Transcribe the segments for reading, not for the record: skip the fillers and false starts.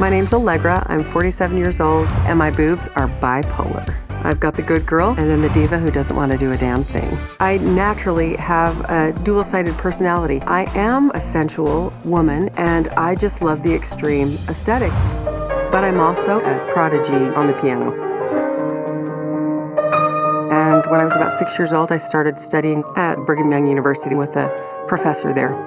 My name's Allegra, I'm 47 years old, and my boobs are bipolar. I've got the good girl and then the diva who doesn't want to do a damn thing. I naturally have a dual-sided personality. I am a sensual woman, and I just love the extreme aesthetic. But I'm also a prodigy on the piano. And when I was about 6 years old, I started studying at Brigham Young University with a professor there.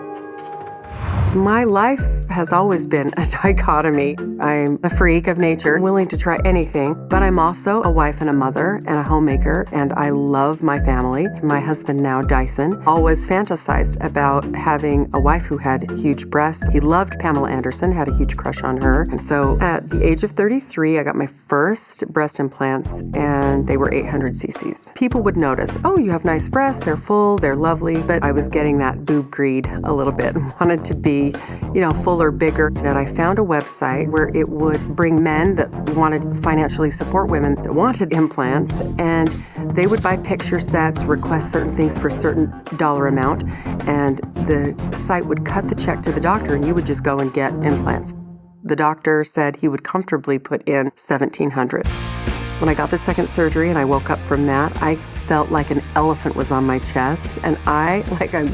My life has always been a dichotomy. I'm a freak of nature, willing to try anything, but I'm also a wife and a mother and a homemaker, and I love my family. My husband, now Dyson, always fantasized about having a wife who had huge breasts. He loved Pamela Anderson, had a huge crush on her. And so at the age of 33, I got my first breast implants, and they were 800 cc's. People would notice, oh, you have nice breasts, they're full, they're lovely, but I was getting that boob greed a little bit, wanted to be, fuller, bigger. And I found a website where it would bring men that wanted to financially support women that wanted implants, and they would buy picture sets, request certain things for a certain dollar amount, and the site would cut the check to the doctor, and you would just go and get implants. The doctor said he would comfortably put in $1,700. When I got the second surgery and I woke up from that, I felt like an elephant was on my chest, and I'm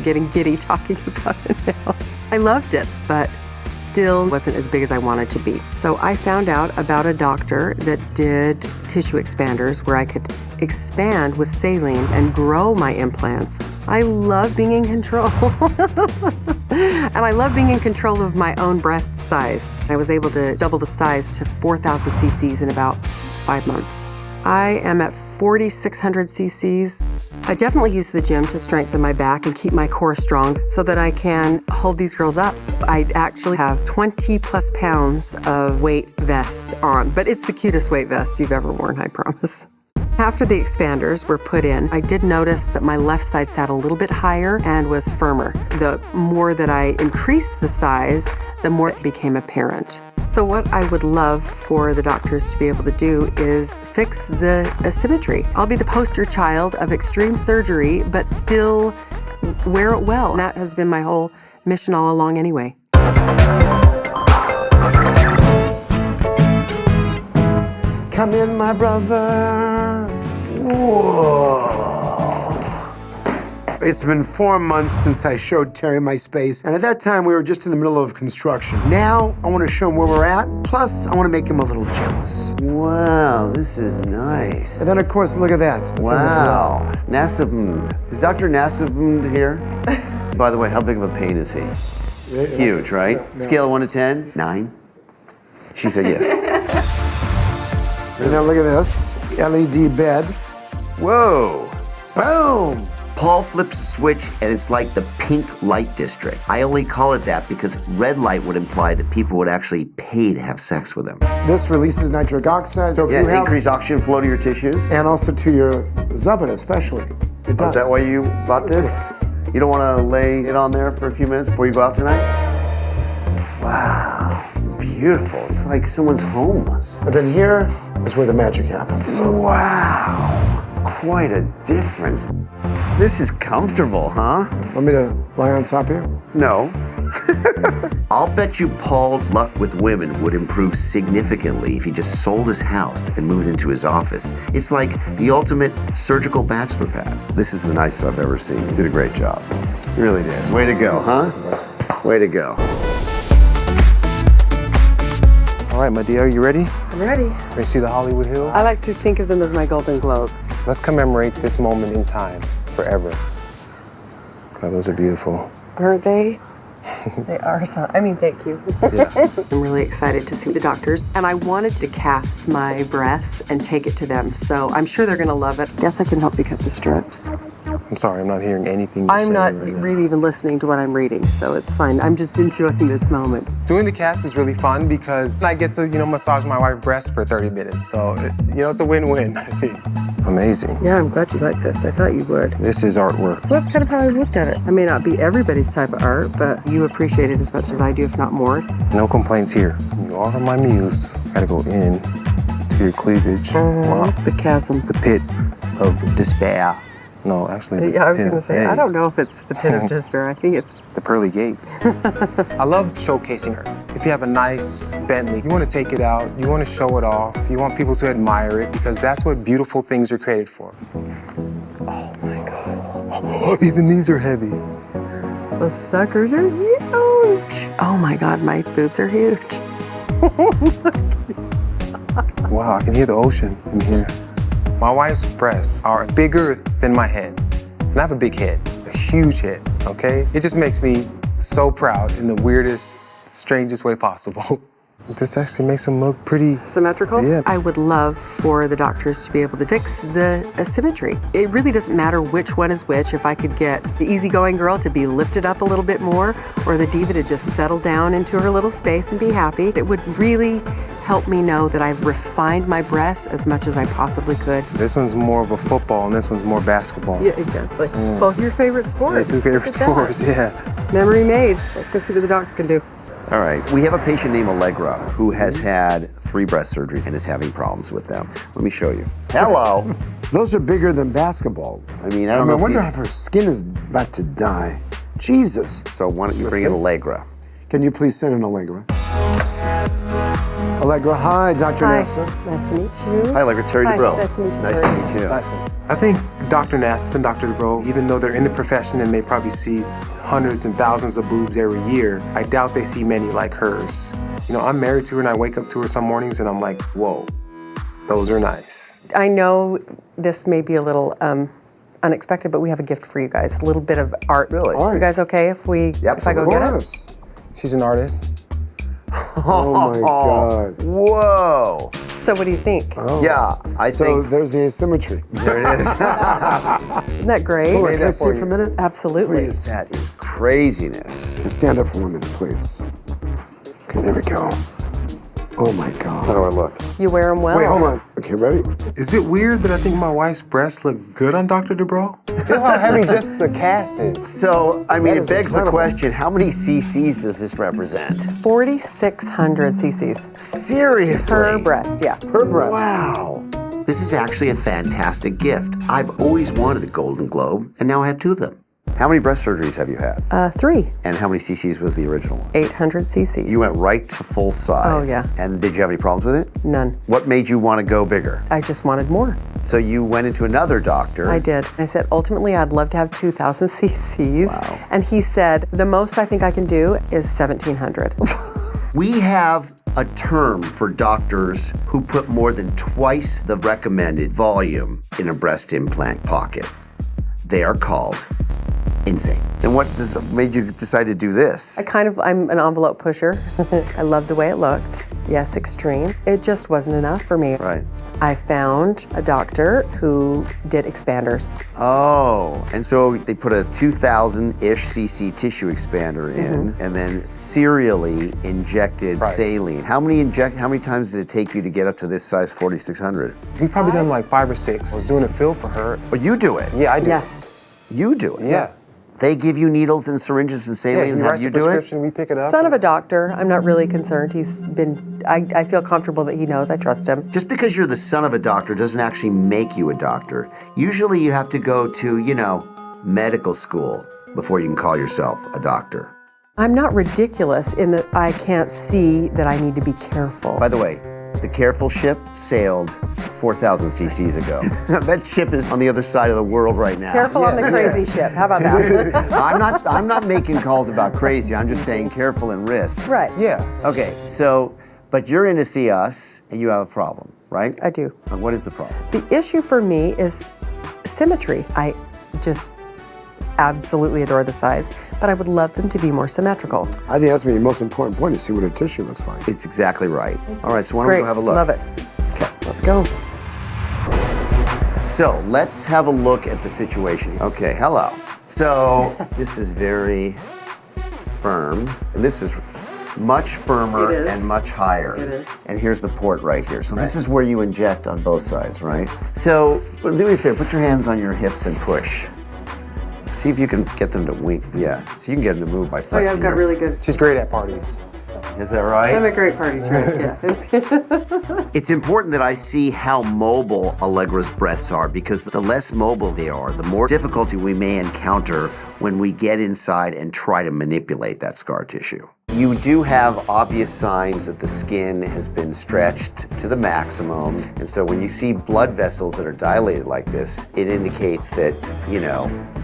getting giddy talking about it now. I loved it, but still wasn't as big as I wanted to be. So I found out about a doctor that did tissue expanders where I could expand with saline and grow my implants. I love being in control. And I love being in control of my own breast size. I was able to double the size to 4,000 cc's in about 5 months. I am at 4,600 cc's. I definitely use the gym to strengthen my back and keep my core strong so that I can hold these girls up. I actually have 20 plus pounds of weight vest on, but it's the cutest weight vest you've ever worn, I promise. After the expanders were put in, I did notice that my left side sat a little bit higher and was firmer. The more that I increased the size, the more it became apparent. So what I would love for the doctors to be able to do is fix the asymmetry. I'll be the poster child of extreme surgery, but still wear it well. And that has been my whole mission all along anyway. Come in, my brother. Whoa. It's been 4 months since I showed Terry my space, and at that time we were just in the middle of construction. Now I want to show him where we're at, plus I want to make him a little jealous. Wow, this is nice. And then of course, look at that. Wow, Nassif. Is Dr. Nassif here? By the way, how big of a pain is he? Huge, right? No. Scale of 1 to 10? 9? She said yes. And now look at this, LED bed. Whoa. Boom. Paul flips a switch and it's like the pink light district. I only call it that because red light would imply that people would actually pay to have sex with him. This releases nitric oxide. So if you have, increase oxygen flow to your tissues. and also to your zubita especially. It does. Is that why you bought this? You don't want to lay it on there for a few minutes before you go out tonight? Wow, it's beautiful. It's like someone's home. But then here is where the magic happens. Wow, quite a difference. This is comfortable, huh? Want me to lie on top here? No. I'll bet you Paul's luck with women would improve significantly if he just sold his house and moved into his office. It's like the ultimate surgical bachelor pad. This is the nicest I've ever seen. You did a great job. You really did. Way to go, huh? Way to go. All right, my dear, are you ready? I'm ready. Ready to see the Hollywood Hills? I like to think of them as my Golden Globes. Let's commemorate this moment in time forever. God, those are beautiful. Aren't they? They are so, thank you. Yeah. I'm really excited to see the doctors, and I wanted to cast my breasts and take it to them, so I'm sure they're gonna love it. Guess I can help you cut the strips. I'm sorry, I'm not hearing anything you're I'm saying not right now. really even listening to what I'm reading, so it's fine. I'm just enjoying this moment. Doing the cast is really fun because I get to, massage my wife's breasts for 30 minutes. So, it's a win-win, I think. Amazing. Yeah, I'm glad you like this. I thought you would. This is artwork. Well, that's kind of how I looked at it. I may not be everybody's type of art, but you appreciate it as much as I do, if not more. No complaints here. You are my muse. Gotta go in to your cleavage. Wow. The chasm. The pit of despair. No, actually, Yeah, I was going to say, Hey. I don't know if it's the pit of despair. I think it's The pearly gates. I love showcasing her. If you have a nice Bentley, you want to take it out, you want to show it off, you want people to admire it, because that's what beautiful things are created for. Oh my God. Even these are heavy. the suckers are huge. Oh my God, my boobs are huge. Wow, I can hear the ocean from here. My wife's breasts are bigger than my head. And I have a big head, a huge head, okay? It just makes me so proud in the weirdest, strangest way possible. This actually makes them look pretty Symmetrical? Yeah. I would love for the doctors to be able to fix the asymmetry. It really doesn't matter which one is which. If I could get the easygoing girl to be lifted up a little bit more, or the diva to just settle down into her little space and be happy, it would really help me know that I've refined my breasts as much as I possibly could. This one's more of a football and this one's more basketball. Yeah, exactly. Both your favorite sports. Yeah, two favorite Look at that. sports, yeah. Memory made. Let's go see what the docs can do. All right, we have a patient named Allegra who has had 3 breast surgeries and is having problems with them. Let me show you. Hello. Those are bigger than basketballs. I mean, I don't know if wonder you- if her skin is about to die. Jesus. So why don't you bring in Allegra? Can you please send an Allegra? Allegra, hi, Dr. Hi. Nassif. Nice to meet you. Hi, Allegra. Terry Hi, Dubrow. nice to meet you, Nice Terry. to meet you. Dyson. I think Dr. Nassif and Dr. Dubrow, even though they're in the profession and they probably see hundreds and thousands of boobs every year, I doubt they see many like hers. You know, I'm married to her and I wake up to her some mornings and I'm like, whoa, those are nice. I know this may be a little unexpected, but we have a gift for you guys. A little bit of art. Really? Art. You guys okay if I go Of get it? course. She's an artist. Oh my God. Whoa. So what do you think? Yeah, I So think there's the asymmetry. there it is. Isn't that great? Hold on, Play can I that see for it for a you. minute? Absolutely. Please. That is craziness. Stand up for 1 minute, please. Okay, there we go. Oh my How God. do I look? You wear them well. Wait, hold on. Okay, ready? Is it weird that I think my wife's breasts look good on Dr. Dubrow? Feel how heavy just the cast is. So, I mean, That it is begs the incredible. question, how many cc's does this represent? 4,600 cc's Seriously? per breast. Yeah. Per breast. Wow. This is actually a fantastic gift. I've always wanted a Golden Globe, and now I have 2 of them. How many breast surgeries have you had? 3. And how many cc's was the original one? 800 cc's. You went right to full size. Oh, yeah. And did you have any problems with it? None. What made you want to go bigger? I just wanted more. So you went into another doctor. I did. I said, ultimately, I'd love to have 2,000 cc's. Wow. And he said, the most I think I can do is 1,700. We have a term for doctors who put more than twice the recommended volume in a breast implant pocket. They are called insane. And what made you decide to do this? I'm an envelope pusher. I loved the way it looked. Yes, extreme. It just wasn't enough for me. Right. I found a doctor who did expanders. Oh, and so they put a 2,000-ish cc tissue expander in, and then serially injected saline. How many times did it take you to get up to this size 4,600? We've probably done like 5 or 6. I was doing a fill for her. But you do it. Yeah, I do. Yeah. You do it. Yeah. They give you needles and syringes and Yeah, saline he and have writes you a do it? prescription, we pick it up. Son of a doctor. I'm not really concerned. I feel comfortable that he knows. I trust him. Just because you're the son of a doctor doesn't actually make you a doctor. Usually you have to go to, medical school before you can call yourself a doctor. I'm not ridiculous in that I can't see that I need to be careful. By the way, the Careful ship sailed 4,000 cc's ago. That ship is on the other side of the world right now. Careful on the crazy ship. How about that? I'm not making calls about crazy. I'm just saying careful and risks. Right. Yeah. Okay, so, but you're in to see us and you have a problem, right? I do. And what is the problem? The issue for me is symmetry. I just absolutely adore the size, but I would love them to be more symmetrical. I think that's the most important point to see what her tissue looks like. It's exactly right. All right, so why don't we Great. go have a look? Love it. Okay. Let's go. So let's have a look at the situation. Okay, hello. So this is very firm, and this is much firmer It is. and much higher. It is. And here's the port right here. So this is where you inject on both sides, right? So do me a favor, put your hands on your hips and push. See if you can get them to wink. Yeah, so you can get them to move by flexing. I've got your- really good. She's great at parties. Is that right? I'm a great party trick, yeah. It's important that I see how mobile Allegra's breasts are, because the less mobile they are, the more difficulty we may encounter when we get inside and try to manipulate that scar tissue. You do have obvious signs that the skin has been stretched to the maximum. And so when you see blood vessels that are dilated like this, it indicates that,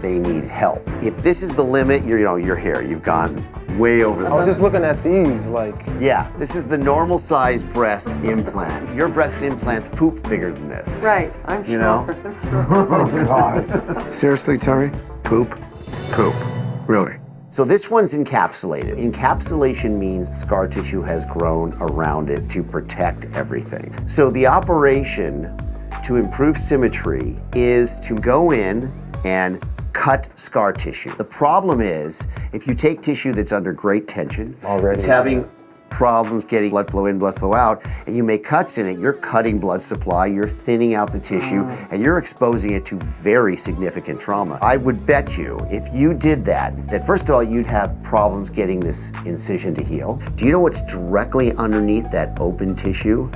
they need help. If this is the limit, you're here. You've gone way over the I was just looking at these, like... Yeah, this is the normal size breast implant. Your breast implant's poop bigger than this. Right, I'm sure. You know? I'm sure. Oh, God. Seriously, Terry? Poop? Poop. Really? So this one's encapsulated. Encapsulation means scar tissue has grown around it to protect everything. So the operation to improve symmetry is to go in and cut scar tissue. The problem is, if you take tissue that's under great tension, it's having problems getting blood flow in, blood flow out, and you make cuts in it, you're cutting blood supply, you're thinning out the tissue, and you're exposing it to very significant trauma. I would bet you, if you did that first of all, you'd have problems getting this incision to heal. Do you know what's directly underneath that open tissue?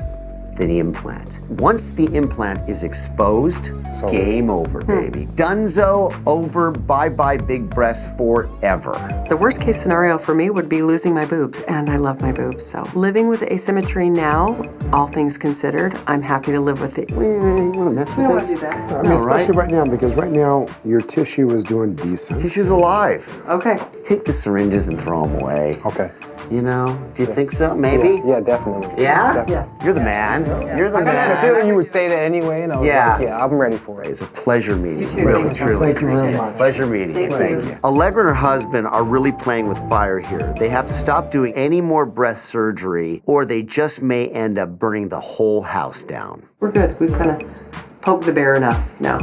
The implant. Once the implant is exposed, game over, baby. Dunzo, over, bye-bye big breasts forever. The worst case scenario for me would be losing my boobs, and I love my boobs, so. Living with asymmetry now, all things considered, I'm happy to live with it. You wanna mess with this? We don't want to do that. I mean, especially right now, because right now, your tissue is doing decent. Tissue's alive. Okay. Take the syringes and throw them away. Okay. Do you think so? Maybe? Yeah, definitely. Yeah? Definitely. You're the man. You're the I had a man. feeling you would say that anyway, and I was Yeah. like, yeah, I'm ready for it. It's a pleasure meeting. You too. Really, truly. Thank you very much. Pleasure meeting you. Thank you. Allegra and her husband are really playing with fire here. They have to stop doing any more breast surgery, or they just may end up burning the whole house down. We're good. We've kind of poked the bear enough now.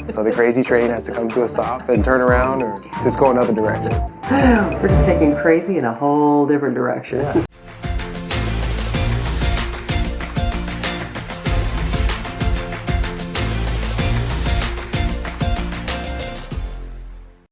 So the crazy train has to come to a stop and turn around, or just go another direction. We're just taking crazy in a whole different direction.